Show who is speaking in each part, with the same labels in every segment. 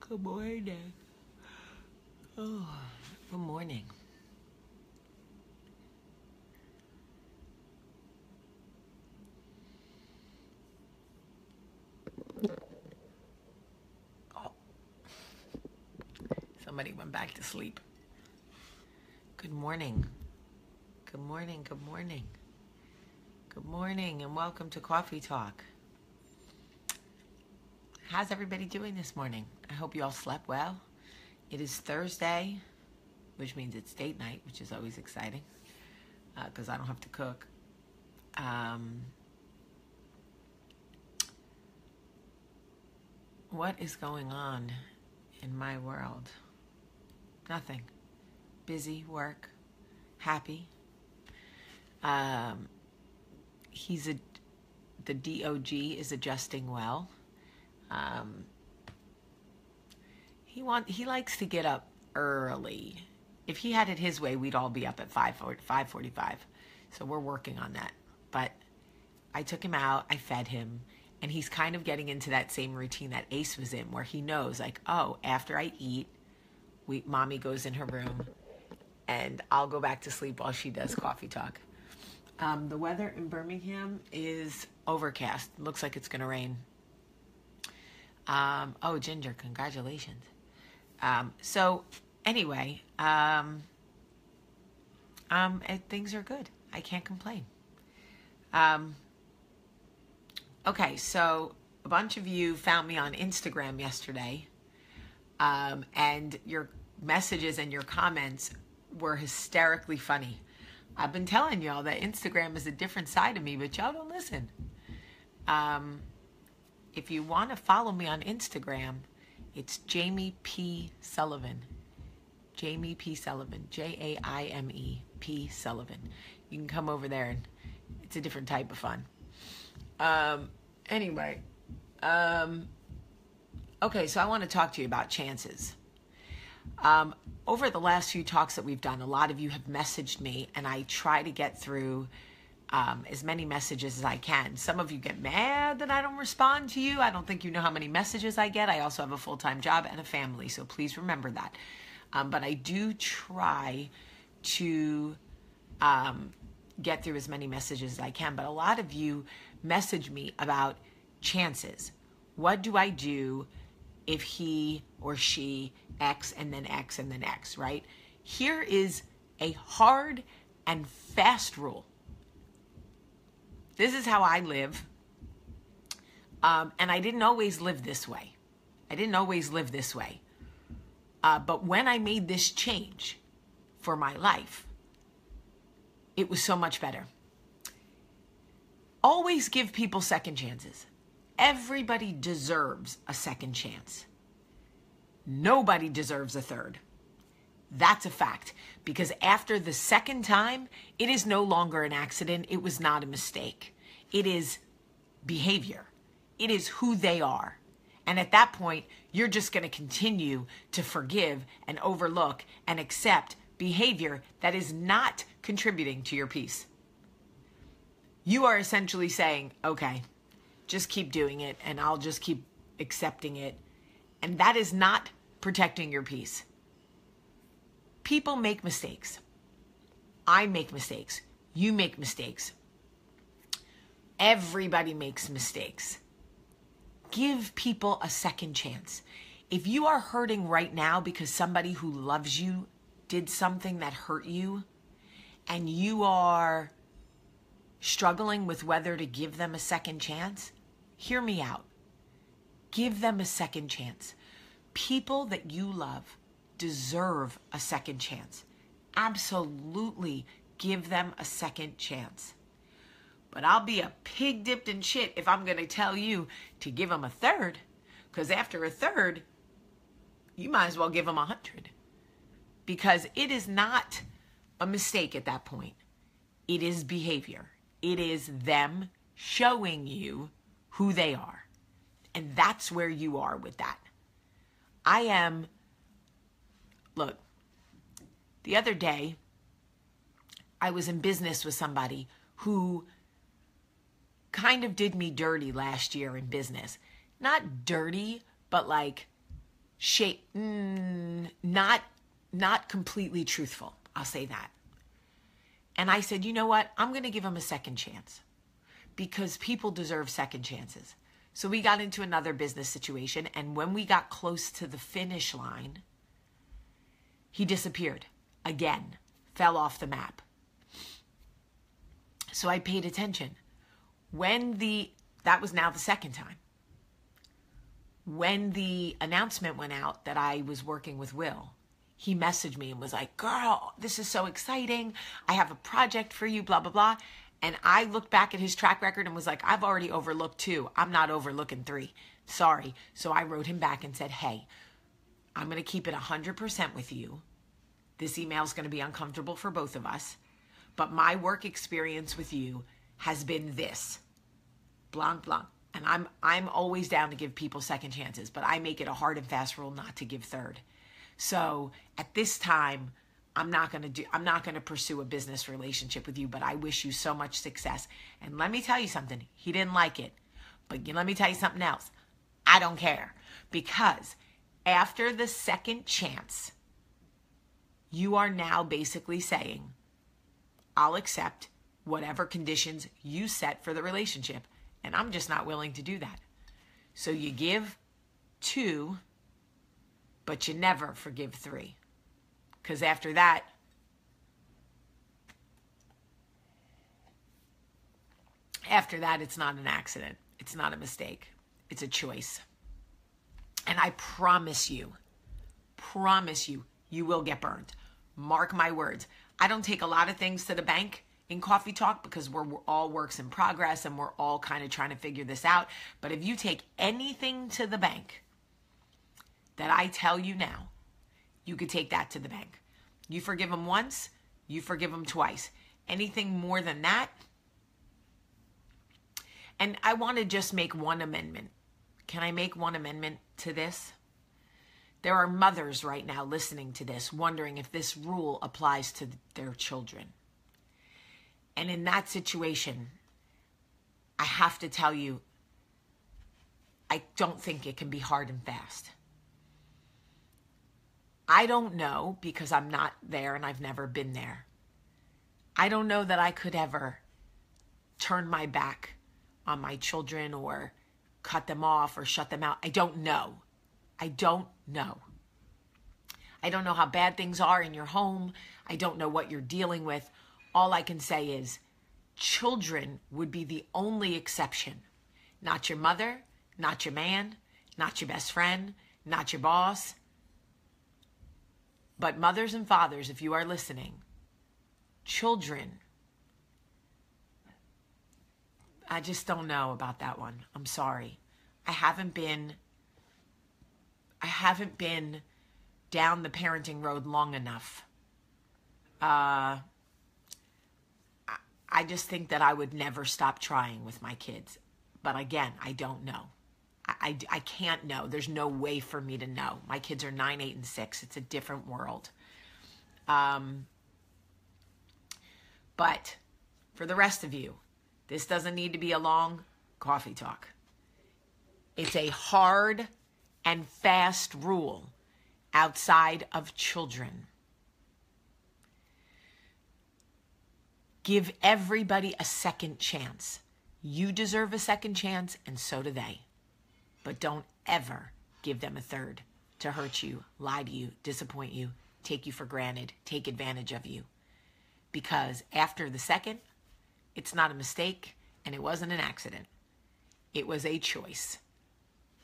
Speaker 1: Good morning. Oh, good morning. Oh, somebody went back to sleep. Good morning. Good morning. Good morning. Good morning and welcome to Coffee Talk. How's everybody doing this morning? I hope you all slept well. It is Thursday, which means it's date night, which is always exciting because I don't have to cook. What is going on in my world? Nothing. Busy, work, happy. The DOG is adjusting well. He likes to get up early. If he had it his way, we'd all be up at 5:45. So we're working on that. But I took him out, I fed him, and he's kind of getting into that same routine that Ace was in, where he knows, like, oh, after I eat, mommy goes in her room, and I'll go back to sleep while she does Coffee Talk. The weather in Birmingham is overcast. Looks like it's going to rain. Oh, Ginger, congratulations. So anyway, things are good. I can't complain. Okay, so a bunch of you found me on Instagram yesterday, and your messages and your comments were hysterically funny. I've been telling y'all that Instagram is a different side of me, but y'all don't listen. If you want to follow me on Instagram, it's Jaime P. Sullivan. Jaime P. Sullivan. Jaime P. Sullivan. You can come over there, and it's a different type of fun. Anyway. Okay, so I want to talk to you about chances. Over the last few talks that we've done, a lot of you have messaged me, and I try to get through as many messages as I can. Some of you get mad that I don't respond to you. I don't think you know how many messages I get. I also have a full-time job and a family, so please remember that. But I do try to get through as many messages as I can. But a lot of you message me about chances. What do I do if he or she X and then X and then X, right? Here is a hard and fast rule. This is how I live. And I didn't always live this way. But when I made this change for my life, it was so much better. Always give people second chances. Everybody deserves a second chance. Nobody deserves a third. That's a fact. Because after the second time, it is no longer an accident. It was not a mistake. It is behavior. It is who they are. And at that point, you're just going to continue to forgive and overlook and accept behavior that is not contributing to your peace. You are essentially saying, okay, just keep doing it and I'll just keep accepting it. And that is not protecting your peace. People make mistakes. I make mistakes. You make mistakes. Everybody makes mistakes. Give people a second chance. If you are hurting right now because somebody who loves you did something that hurt you, and you are struggling with whether to give them a second chance, hear me out. Give them a second chance. People that you love deserve a second chance. Absolutely give them a second chance. But I'll be a pig dipped in shit if I'm going to tell you to give them a third. Because after a third, you might as well give them 100. Because it is not a mistake at that point. It is behavior. It is them showing you who they are. And that's where you are with that. Look, the other day, I was in business with somebody who kind of did me dirty last year in business. Not dirty, but like not completely truthful. I'll say that. And I said, you know what? I'm going to give him a second chance because people deserve second chances. So we got into another business situation. And when we got close to the finish line, he disappeared again, fell off the map. So I paid attention. That was now the second time. When the announcement went out that I was working with Will, he messaged me and was like, girl, this is so exciting. I have a project for you, blah, blah, blah. And I looked back at his track record and was like, I've already overlooked 2. I'm not overlooking 3. Sorry. So I wrote him back and said, hey, I'm going to keep it 100% with you. This email is going to be uncomfortable for both of us. But my work experience with you has been this. Blanc, blanc. And I'm always down to give people second chances, but I make it a hard and fast rule not to give third. So at this time, I'm not going to pursue a business relationship with you, but I wish you so much success. And let me tell you something. He didn't like it. But let me tell you something else. I don't care. Because after the second chance, you are now basically saying, I'll accept whatever conditions you set for the relationship. And I'm just not willing to do that. So you give 2, but you never forgive 3. Because after that, it's not an accident. It's not a mistake. It's a choice. And I promise you, you will get burned. Mark my words. I don't take a lot of things to the bank in Coffee Talk because we're all works in progress and we're all kind of trying to figure this out. But if you take anything to the bank that I tell you now, you could take that to the bank. You forgive them once, you forgive them twice. Anything more than that. And I want to just make one amendment. Can I make one amendment to this? There are mothers right now listening to this, wondering if this rule applies to their children. And in that situation, I have to tell you, I don't think it can be hard and fast. I don't know, because I'm not there and I've never been there. I don't know that I could ever turn my back on my children or cut them off or shut them out. I don't know. I don't know. I don't know how bad things are in your home. I don't know what you're dealing with. All I can say is children would be the only exception. Not your mother, not your man, not your best friend, not your boss. But mothers and fathers, if you are listening, children, I just don't know about that one. I'm sorry. I haven't been down the parenting road long enough. I just think that I would never stop trying with my kids. But again, I don't know. I can't know. There's no way for me to know. My kids are 9, 8, and 6. It's a different world. But for the rest of you, this doesn't need to be a long coffee talk. It's a hard and fast rule outside of children. Give everybody a second chance. You deserve a second chance, and so do they. But don't ever give them a third to hurt you, lie to you, disappoint you, take you for granted, take advantage of you. Because after the second, it's not a mistake and it wasn't an accident. It was a choice.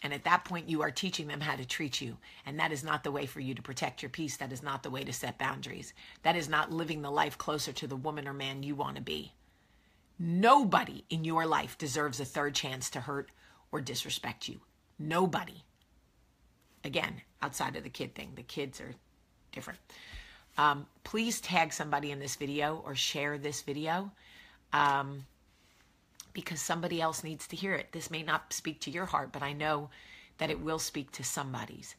Speaker 1: And at that point, you are teaching them how to treat you. And that is not the way for you to protect your peace. That is not the way to set boundaries. That is not living the life closer to the woman or man you want to be. Nobody in your life deserves a third chance to hurt or disrespect you. Nobody. Again, outside of the kid thing. The kids are different. Please tag somebody in this video or share this video because somebody else needs to hear it. This may not speak to your heart, but I know that it will speak to somebody's.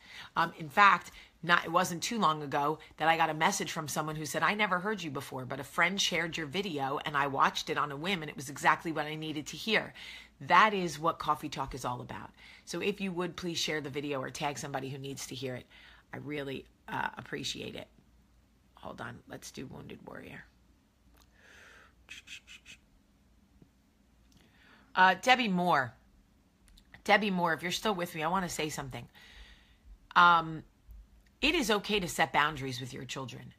Speaker 1: In fact, it wasn't too long ago that I got a message from someone who said, I never heard you before, but a friend shared your video and I watched it on a whim and it was exactly what I needed to hear. That is what Coffee Talk is all about. So if you would please share the video or tag somebody who needs to hear it, I really appreciate it. Hold on, let's do Wounded Warrior. Debbie Moore, if you're still with me, I want to say something. It is okay to set boundaries with your children.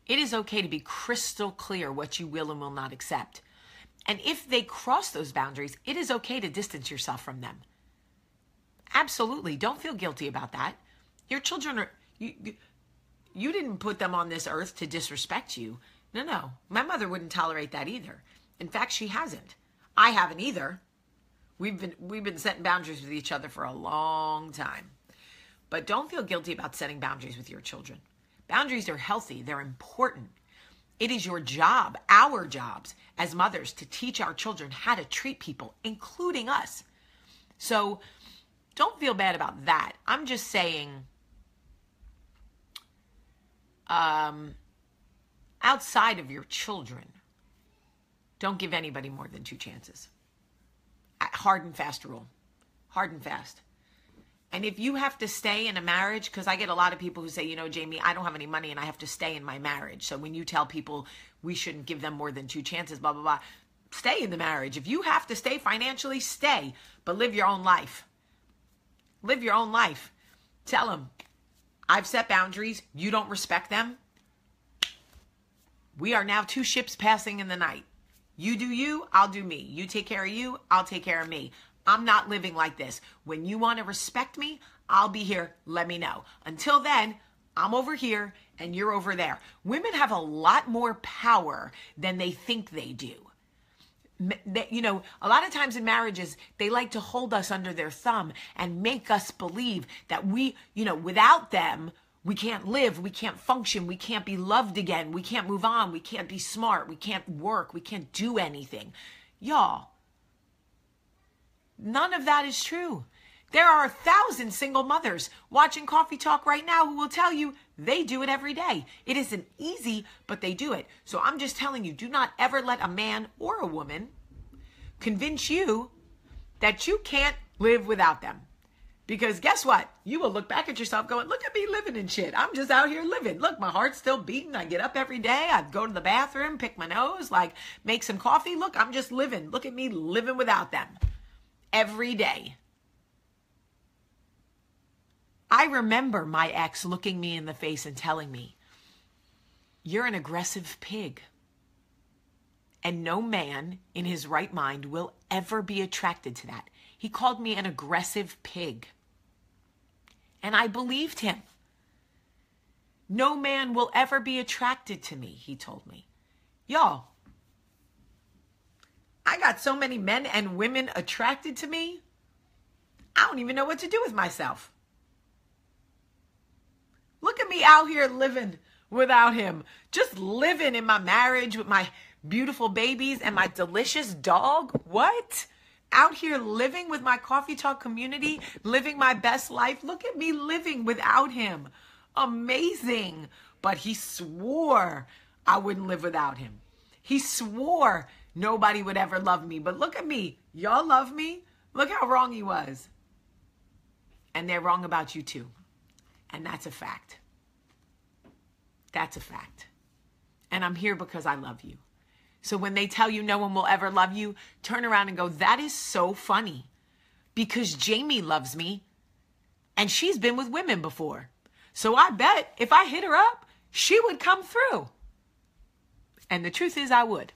Speaker 1: It is okay to be crystal clear what you will and will not accept. And if they cross those boundaries, it is okay to distance yourself from them. Absolutely. Don't feel guilty about that. Your children are, you didn't put them on this earth to disrespect you. No. My mother wouldn't tolerate that either. In fact, she hasn't. I haven't either. We've been setting boundaries with each other for a long time. But don't feel guilty about setting boundaries with your children. Boundaries are healthy. They're important. It is your job, our jobs as mothers, to teach our children how to treat people, including us. So don't feel bad about that. I'm just saying, outside of your children, don't give anybody more than 2 chances. Hard and fast rule. Hard and fast. And if you have to stay in a marriage, because I get a lot of people who say, you know, Jamie, I don't have any money and I have to stay in my marriage. So when you tell people we shouldn't give them more than 2 chances, blah, blah, blah, stay in the marriage. If you have to stay financially, stay, but live your own life. Live your own life. Tell them, I've set boundaries. You don't respect them. We are now 2 ships passing in the night. You do you, I'll do me. You take care of you, I'll take care of me. I'm not living like this. When you want to respect me, I'll be here. Let me know. Until then, I'm over here and you're over there. Women have a lot more power than they think they do. You know, a lot of times in marriages, they like to hold us under their thumb and make us believe that we, you know, without them, we can't live, we can't function, we can't be loved again, we can't move on, we can't be smart, we can't work, we can't do anything. Y'all, none of that is true. There are 1,000 single mothers watching Coffee Talk right now who will tell you they do it every day. It isn't easy, but they do it. So I'm just telling you, do not ever let a man or a woman convince you that you can't live without them. Because guess what? You will look back at yourself going, look at me living and shit. I'm just out here living. Look, my heart's still beating. I get up every day. I go to the bathroom, pick my nose, like make some coffee. Look, I'm just living. Look at me living without them every day. I remember my ex looking me in the face and telling me, you're an aggressive pig. And no man in his right mind will ever be attracted to that. He called me an aggressive pig. And I believed him. No man will ever be attracted to me, he told me. Y'all, I got so many men and women attracted to me, I don't even know what to do with myself. Look at me out here living without him. Just living in my marriage with my beautiful babies and my delicious dog. What? Out here living with my Coffee Talk community, living my best life. Look at me living without him. Amazing. But he swore I wouldn't live without him. He swore nobody would ever love me. But look at me. Y'all love me. Look how wrong he was. And they're wrong about you too. And that's a fact. That's a fact. And I'm here because I love you. So when they tell you no one will ever love you, turn around and go, that is so funny. Because Jamie loves me. And she's been with women before. So I bet if I hit her up, she would come through. And the truth is I would.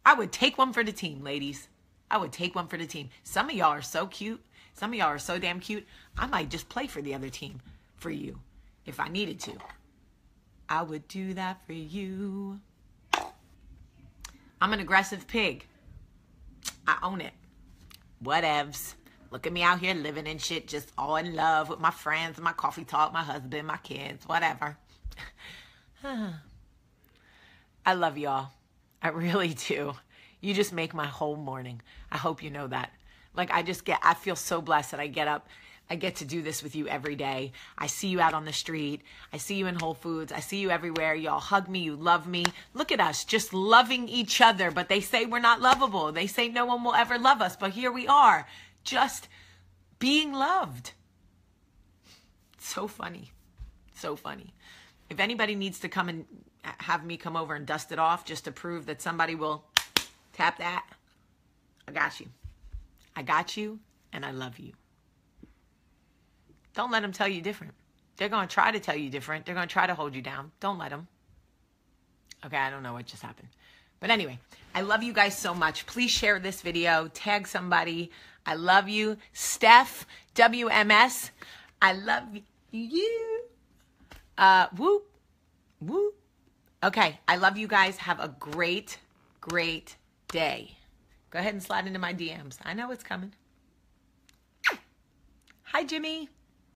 Speaker 1: I would take one for the team, ladies. I would take one for the team. Some of y'all are so cute. Some of y'all are so damn cute. I might just play for the other team for you if I needed to. I would do that for you. I'm an aggressive pig. I own it. Whatevs. Look at me out here living and shit, just all in love with my friends, my Coffee Talk, my husband, my kids, whatever. I love y'all. I really do. You just make my whole morning. I hope you know that. Like I feel so blessed that I get up I get to do this with you every day. I see you out on the street. I see you in Whole Foods. I see you everywhere. Y'all hug me. You love me. Look at us just loving each other. But they say we're not lovable. They say no one will ever love us. But here we are, just being loved. So funny. So funny. If anybody needs to come and have me come over and dust it off just to prove that somebody will tap that, I got you. I got you, and I love you. Don't let them tell you different. They're going to try to tell you different. They're going to try to hold you down. Don't let them. Okay, I don't know what just happened. But anyway, I love you guys so much. Please share this video. Tag somebody. I love you. Steph, WMS, I love you. Whoop, whoop. Okay, I love you guys. Have a great, great day. Go ahead and slide into my DMs. I know it's coming. Hi, Jimmy.